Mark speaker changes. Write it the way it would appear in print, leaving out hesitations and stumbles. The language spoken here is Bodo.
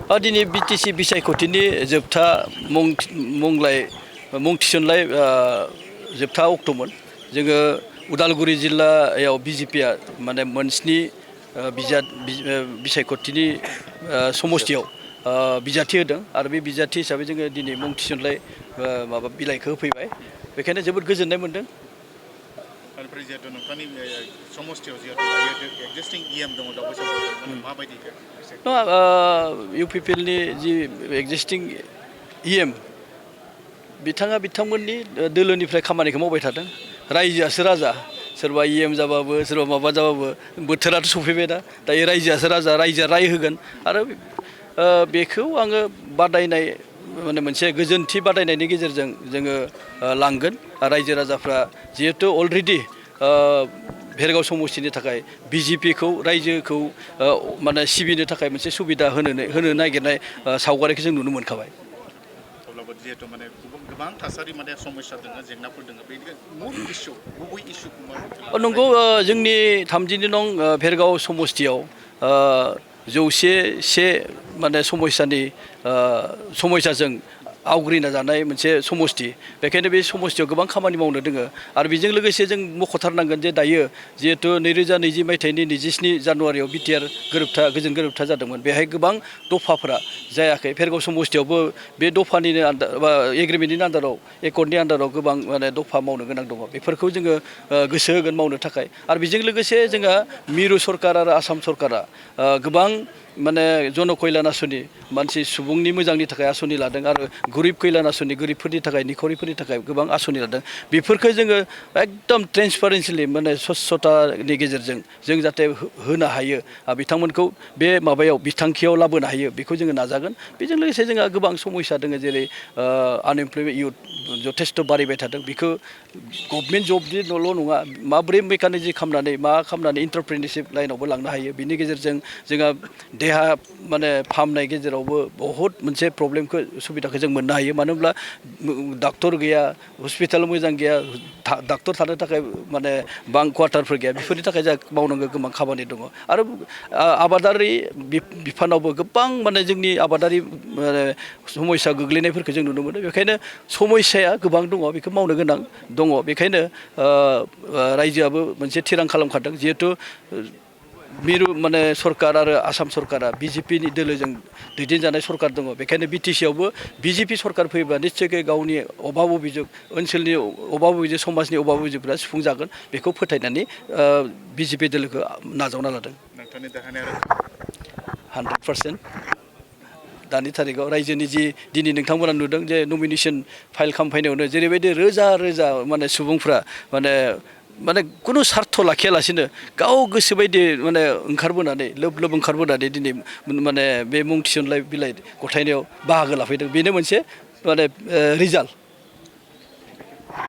Speaker 1: दिनै बिटिसि बिसायख'थिनि जोबथा मुं थिसननाय जोबथा अक्ट'मोन जोङो उदालगुरि जिल्लायाव बिजेपिआ माने मोनस्नि बिसायख'थिनि समस्तियाव बिजाथि होदों आरो बे बिजाथि हिसाबै जोङो दिनै मुं थिसननाय माबा बिलाइखौ होफैबाय बेखायनो जोबोद गोजोननाय मोन्दों।
Speaker 2: ओमफ्राय जिहेतु नोंथांनि समस्तियाव जिहेतु दायो एक्जिस्टिं इएम दङ दावबायसाफोर माबायदि
Speaker 1: इउपिपिएलनि जि एक्जिस्टिं इएम बिथांमोननि दोलोनिफ्राय खामानिखौ मावबाय थादों रायजोआसो राजा सोरबा इएम जाबाबो सोरबा माबा जाबाबो बोथोराथ' सफैबाय दायो रायजोआसो राजा रायजोआ राय होगोन आरो बेखौ आङो बादायनाय माने मोनसे गोजोनथि बादायनायनि गेजेरजों जोङो लांगोन रायजो राजाफ्रा जिहेतु अलरेडि भेरगाव समस्तिनि थाखाय बिजेपिखौ रायजोखौ माने सिबिनो थाखाय मोनसे सुबिदा होनो नागिरनाय सावगारिखौ जों नुनो मोनखाबाय।
Speaker 2: अब्लाबो जिहेतु माने गोबां थासारि माने समस्या दङ जेंनाफोर दङ बे मुल इस्यु गुबै इस्युखौ
Speaker 1: नंगौ जोंनि 32 नं भेरगाव समस्तियाव 101 माने समस्याजों आवग्रिना जानाय मोनसे समस्ति बेखायनो बे समस्तियाव गोबां खामानि मावनो दोङो आरो बेजों लोगोसे जों मख'थारनांगोन जे दायो जिहेतु 2020 मायथाइनि 27 जानुवारियाव बिटिआर गोजोन गोरोबथा जादोंमोन बेहाय गोबां दफाफोरा जायाखै भेरगाव समस्तियावबो बे दफानिनो एग्रिमेन्टनि आन्दाराव एकर्डनि आन्दाराव गोबां माने दफा मावनो गोनां दङ बेफोरखौ जोङो गोसो होगोन मावनो थाखाय आरो बेजों लोगोसे जोंहा मिरु सरकार आरो आसाम सरकारा गोबां माने जन कल्याण आसनि मानसि सुबुंनि मोजांनि थाखाय आसनि लादों आरो गरिब कल्याण आसनि गरिबफोरनि थाखाय निखावरिफोरनि थाखाय गोबां आसनि लादों बेफोरखौ जोङो एकदम ट्रेन्सपारेन्सिलि माने स्वच्छतानि गेजेरजों जों जाहाथे होनो हायो बिथांमोनखौ बे माबायाव बिथांखियाव लाबोनो हायो बेखौ जोङो नाजागोन बेजों लोगोसे जोंहा गोबां समस्या दङ जेरै आनएमप्लयमेन्ट इउथ जथेस्थ' बारायबाय थादों बेखौ गभर्नमेन्ट जबनिल' नङा माबोरै मेकानिजम खालामनानै इन्टारप्रेनिरशिप लाइनावबो लांनो हायो बिनि गेजेरजों जोंहा देहा माने फाहामनाय गेजेरावबो बहुद मोनसे प्रब्लेमखौ सुबिदाखौ जों मोननो हायो मानो होनब्ला डाक्टर गैया हस्पिटाल मोजां गैया डाक्टर थानो थाखाय माने बां क्वार्टारफोर गैया बेफोरनि थाखाय जोंहा मावनांगौ गोबां खामानि दङ आरो आबादारि बिफानावबो गोबां माने जोंनि आबादारि समस्या गोग्लैनायफोरखौ जों नुनो मोनो बेखायनो समस्याया गोबां दङ बेखौ मावनो गोनां दङ बेखायनो रायजोआबो मोनसे थिरां खालामखादों जिहेतु मिरु माने सरकार आरो आसाम सरकारा बिजेपिनि दोलोजों दैदेनजानाय सरकार दङ बेखायनो बिटिसियावबो बिजेपि सरकार फैयोब्ला निस्सयकै गावनि अभाब अभियोग ओनसोलनि अभाब अभियोग समाजनि अभाब अभियोगफ्रा सुफुंजागोन बेखौ फोथायनानै बिजेपि दोलोखौ नाजावना लादों।
Speaker 2: नोंथांनि देरहानाया
Speaker 1: 100% दानि थारिखआव रायजोनि जि दिनै नोंथांमोना नुदों जे नमिनेसन फाइल खालामफैनायावनो जेरैबायदि रोजा रोजा माने सुबुंफ्रा माने खुनु सार्थ लाखियालासिनो गाव गोसोबायदि माने ओंखारबोनानै लोब लोब ओंखारबोनानै दिनै माने बे मुं थिसननाय बिलाइ गथायनायाव बाहागो लाफैदों बेनो मोनसे माने रिजाल्ट